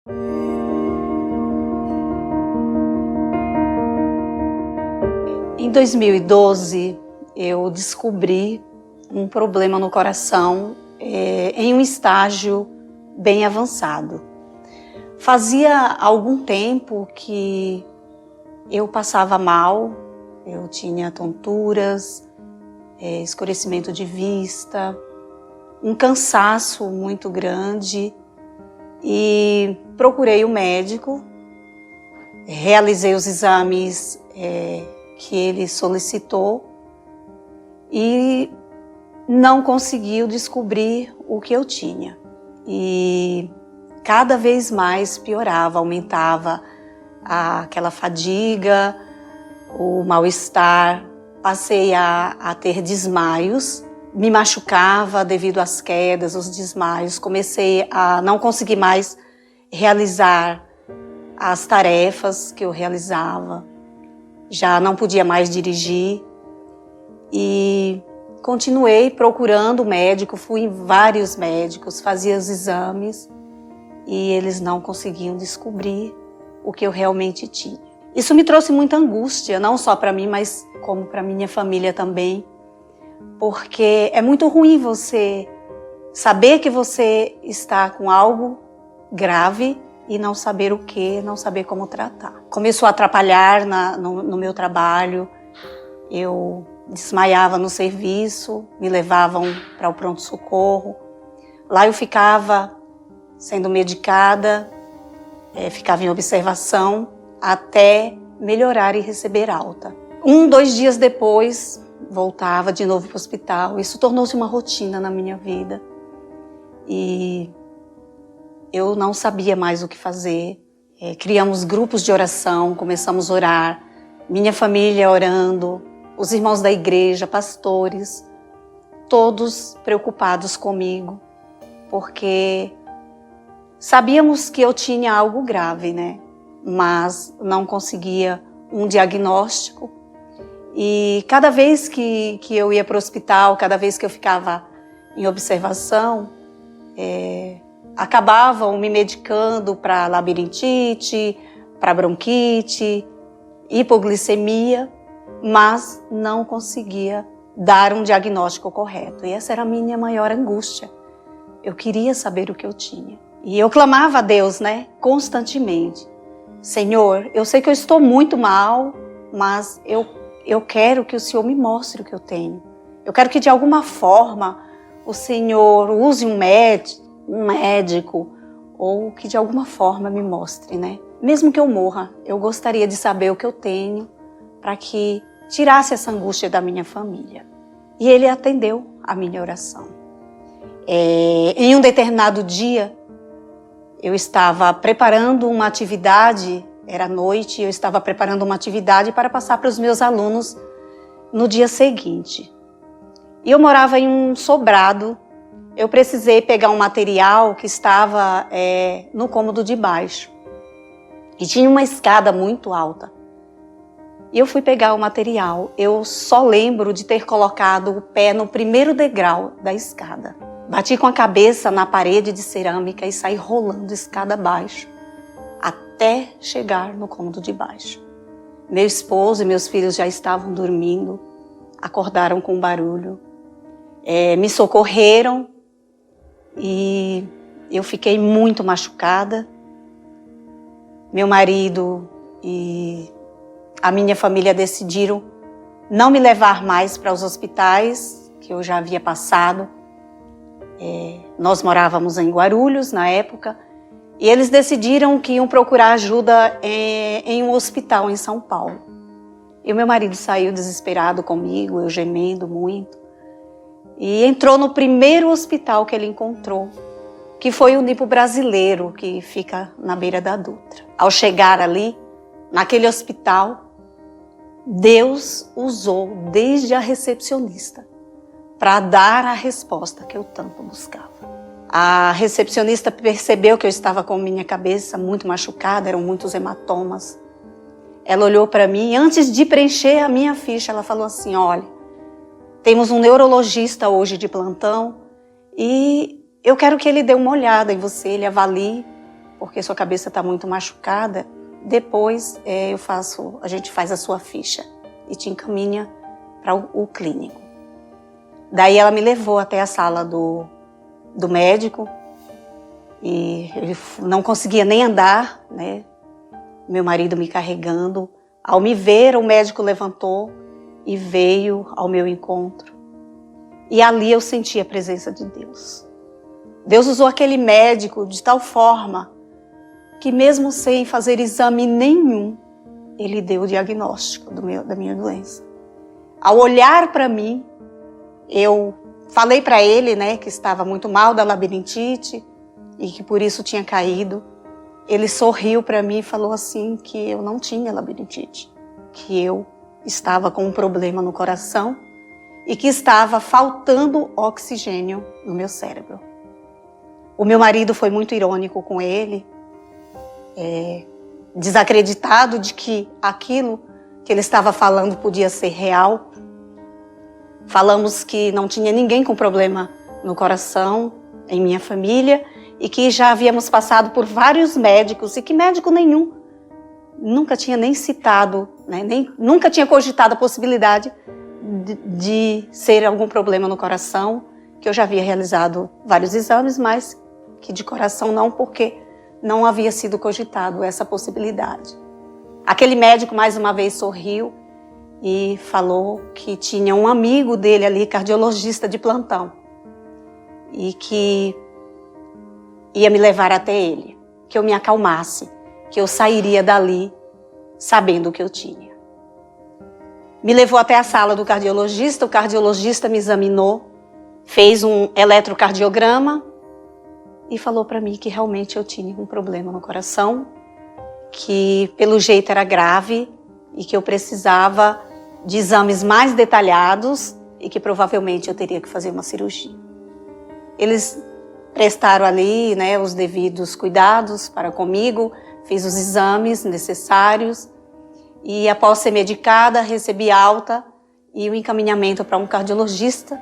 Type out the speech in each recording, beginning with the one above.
Em 2012, eu descobri um problema no coração em um estágio bem avançado. Fazia algum tempo que eu passava mal, eu tinha tonturas, escurecimento de vista, um cansaço muito grande e procurei o médico, realizei os exames que ele solicitou e não conseguiu descobrir o que eu tinha. E cada vez mais piorava, aumentava aquela fadiga, o mal-estar, passei a ter desmaios, me machucava devido às quedas, os desmaios, comecei a não conseguir mais realizar as tarefas que eu realizava, já não podia mais dirigir e continuei procurando o médico, fui em vários médicos, fazia os exames e eles não conseguiam descobrir o que eu realmente tinha. Isso me trouxe muita angústia, não só para mim, mas como para minha família também, porque é muito ruim você saber que você está com algo grave e não saber o que, não saber como tratar. Começou a atrapalhar no meu trabalho, eu desmaiava no serviço, me levavam para o pronto-socorro. Lá eu ficava sendo medicada, ficava em observação até melhorar e receber alta. 2 dias depois, voltava de novo para o hospital. Isso tornou-se uma rotina na minha vida. E eu não sabia mais o que fazer. Criamos grupos de oração, começamos a orar. Minha família orando, os irmãos da igreja, pastores, todos preocupados comigo, porque sabíamos que eu tinha algo grave, né? Mas não conseguia um diagnóstico. E cada vez que eu ia para o hospital, cada vez que eu ficava em observação, acabavam me medicando para labirintite, para bronquite, hipoglicemia, mas não conseguia dar um diagnóstico correto. E essa era a minha maior angústia. Eu queria saber o que eu tinha. E eu clamava a Deus, né, constantemente. Senhor, eu sei que eu estou muito mal, mas eu quero que o Senhor me mostre o que eu tenho. Eu quero que de alguma forma o Senhor use um médico, ou que de alguma forma me mostre, né? Mesmo que eu morra, eu gostaria de saber o que eu tenho para que tirasse essa angústia da minha família. E Ele atendeu a minha oração. Em um determinado dia, eu estava preparando uma atividade, era noite, eu estava preparando uma atividade para passar para os meus alunos no dia seguinte. E eu morava em um sobrado, eu precisei pegar um material que estava no cômodo de baixo. E tinha uma escada muito alta. E eu fui pegar o material, eu só lembro de ter colocado o pé no primeiro degrau da escada. Bati com a cabeça na parede de cerâmica e saí rolando escada abaixo, até chegar no cômodo de baixo. Meu esposo e meus filhos já estavam dormindo, acordaram com barulho, me socorreram e eu fiquei muito machucada. Meu marido e a minha família decidiram não me levar mais para os hospitais que eu já havia passado. Nós morávamos em Guarulhos na época e eles decidiram que iam procurar ajuda em um hospital em São Paulo. E o meu marido saiu desesperado comigo, eu gemendo muito, e entrou no primeiro hospital que ele encontrou, que foi o Nipo Brasileiro, que fica na beira da Dutra. Ao chegar ali, naquele hospital, Deus usou desde a recepcionista para dar a resposta que eu tanto buscava. A recepcionista percebeu que eu estava com minha cabeça muito machucada, eram muitos hematomas. Ela olhou para mim e antes de preencher a minha ficha, ela falou assim, olha, temos um neurologista hoje de plantão e eu quero que ele dê uma olhada em você, ele avalie, porque sua cabeça está muito machucada, depois a gente faz a sua ficha e te encaminha para o clínico. Daí ela me levou até a sala do médico e eu não conseguia nem andar, né? Meu marido me carregando. Ao me ver, o médico levantou e veio ao meu encontro. E ali eu senti a presença de Deus. Deus usou aquele médico de tal forma que mesmo sem fazer exame nenhum, ele deu o diagnóstico da minha doença. Ao olhar para mim, eu falei para ele, né, que estava muito mal da labirintite e que por isso tinha caído. Ele sorriu para mim e falou assim que eu não tinha labirintite, que eu estava com um problema no coração e que estava faltando oxigênio no meu cérebro. O meu marido foi muito irônico com ele, desacreditado de que aquilo que ele estava falando podia ser real. Falamos que não tinha ninguém com problema no coração em minha família e que já havíamos passado por vários médicos e que médico nenhum nunca tinha nem citado, né, nunca tinha cogitado a possibilidade de ser algum problema no coração, que eu já havia realizado vários exames, mas que de coração não, porque não havia sido cogitado essa possibilidade. Aquele médico mais uma vez sorriu e falou que tinha um amigo dele ali, cardiologista de plantão, e que ia me levar até ele, que eu me acalmasse, que eu sairia dali sabendo o que eu tinha. Me levou até a sala do cardiologista, o cardiologista me examinou, fez um eletrocardiograma e falou para mim que realmente eu tinha um problema no coração, que pelo jeito era grave e que eu precisava de exames mais detalhados e que provavelmente eu teria que fazer uma cirurgia. Eles prestaram ali, né, os devidos cuidados para comigo, fiz os exames necessários e após ser medicada, recebi alta e o encaminhamento para um cardiologista.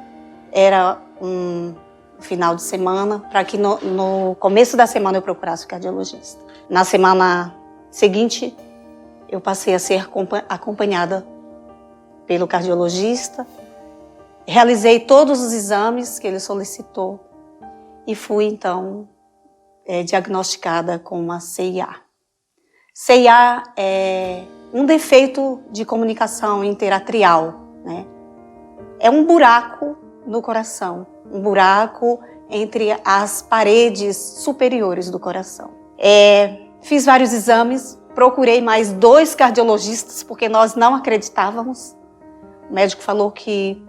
Era um final de semana, para que no começo da semana eu procurasse o cardiologista. Na semana seguinte, eu passei a ser acompanhada pelo cardiologista, realizei todos os exames que ele solicitou e fui, então, diagnosticada com uma CIA. CIA é um defeito de comunicação interatrial, né? É um buraco no coração, um buraco entre as paredes superiores do coração. Fiz vários exames, procurei mais 2 cardiologistas, porque nós não acreditávamos. O médico falou que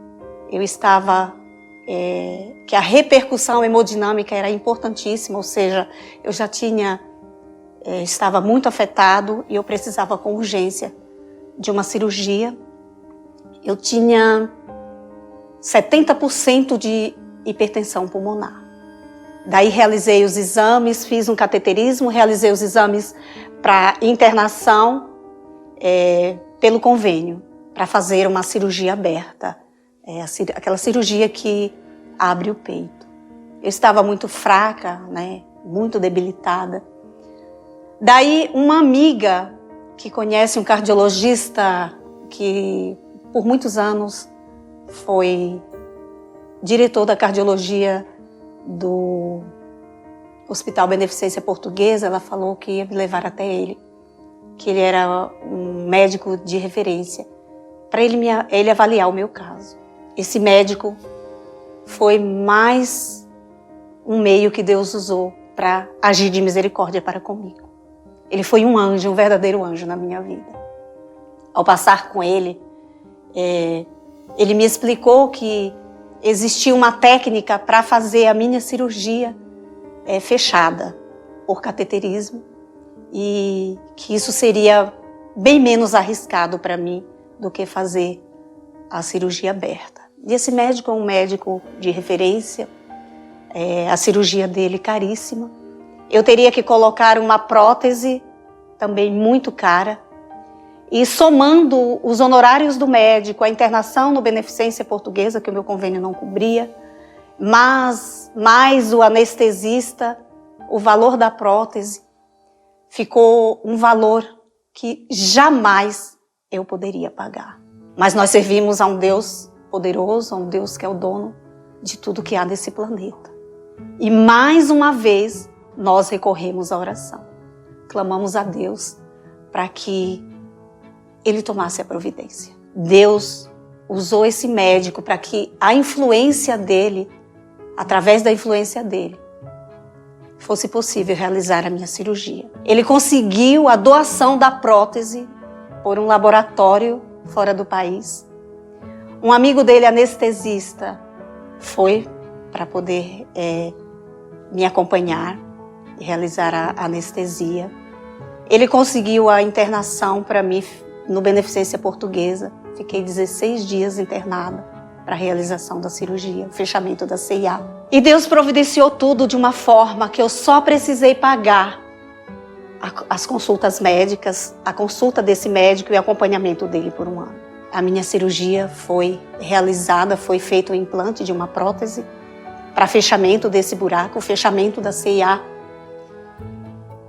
eu estava, que a repercussão hemodinâmica era importantíssima, ou seja, eu já estava muito afetado e eu precisava com urgência de uma cirurgia. Eu tinha 70% de hipertensão pulmonar. Daí realizei os exames, fiz um cateterismo, realizei os exames para internação pelo convênio, para fazer uma cirurgia aberta, aquela cirurgia que abre o peito. Eu estava muito fraca, né, muito debilitada. Daí uma amiga que conhece um cardiologista que por muitos anos foi diretor da cardiologia do Hospital Beneficência Portuguesa, ela falou que ia me levar até ele, que ele era um médico de referência, para ele avaliar o meu caso. Esse médico foi mais um meio que Deus usou para agir de misericórdia para comigo. Ele foi um anjo, um verdadeiro anjo na minha vida. Ao passar com ele, ele me explicou que existia uma técnica para fazer a minha cirurgia fechada por cateterismo e que isso seria bem menos arriscado para mim do que fazer a cirurgia aberta. E esse médico é um médico de referência, a cirurgia dele caríssima. Eu teria que colocar uma prótese também muito cara. E somando os honorários do médico, a internação no Beneficência Portuguesa, que o meu convênio não cobria, mas mais o anestesista, o valor da prótese, ficou um valor que jamais eu poderia pagar. Mas nós servimos a um Deus poderoso, a um Deus que é o dono de tudo que há nesse planeta. E mais uma vez, nós recorremos à oração. Clamamos a Deus para que Ele tomasse a providência. Deus usou esse médico para que a influência dele, através da influência dele, fosse possível realizar a minha cirurgia. Ele conseguiu a doação da prótese por um laboratório fora do país. Um amigo dele, anestesista, foi para poder me acompanhar e realizar a anestesia. Ele conseguiu a internação para mim no Beneficência Portuguesa. Fiquei 16 dias internada para a realização da cirurgia, o fechamento da CIA. E Deus providenciou tudo de uma forma que eu só precisei pagar as consultas médicas, a consulta desse médico e o acompanhamento dele por um ano. A minha cirurgia foi realizada, foi feito o implante de uma prótese para fechamento desse buraco, o fechamento da CIA.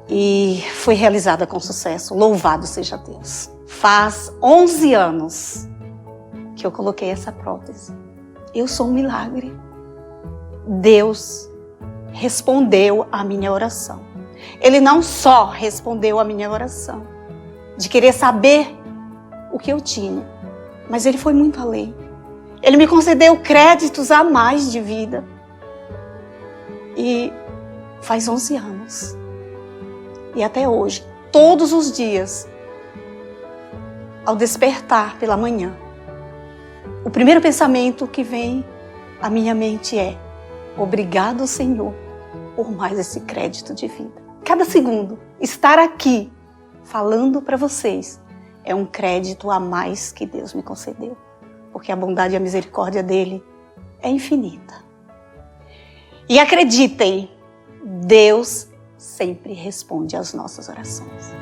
E foi realizada com sucesso. Louvado seja Deus. Faz 11 anos que eu coloquei essa prótese. Eu sou um milagre. Deus respondeu à minha oração. Ele não só respondeu à minha oração, de querer saber o que eu tinha, mas Ele foi muito além. Ele me concedeu créditos a mais de vida. E faz 11 anos. E até hoje, todos os dias, ao despertar pela manhã, o primeiro pensamento que vem à minha mente é: obrigado, Senhor, por mais esse crédito de vida. Cada segundo, estar aqui falando para vocês é um crédito a mais que Deus me concedeu, porque a bondade e a misericórdia dele é infinita. E acreditem, Deus sempre responde às nossas orações.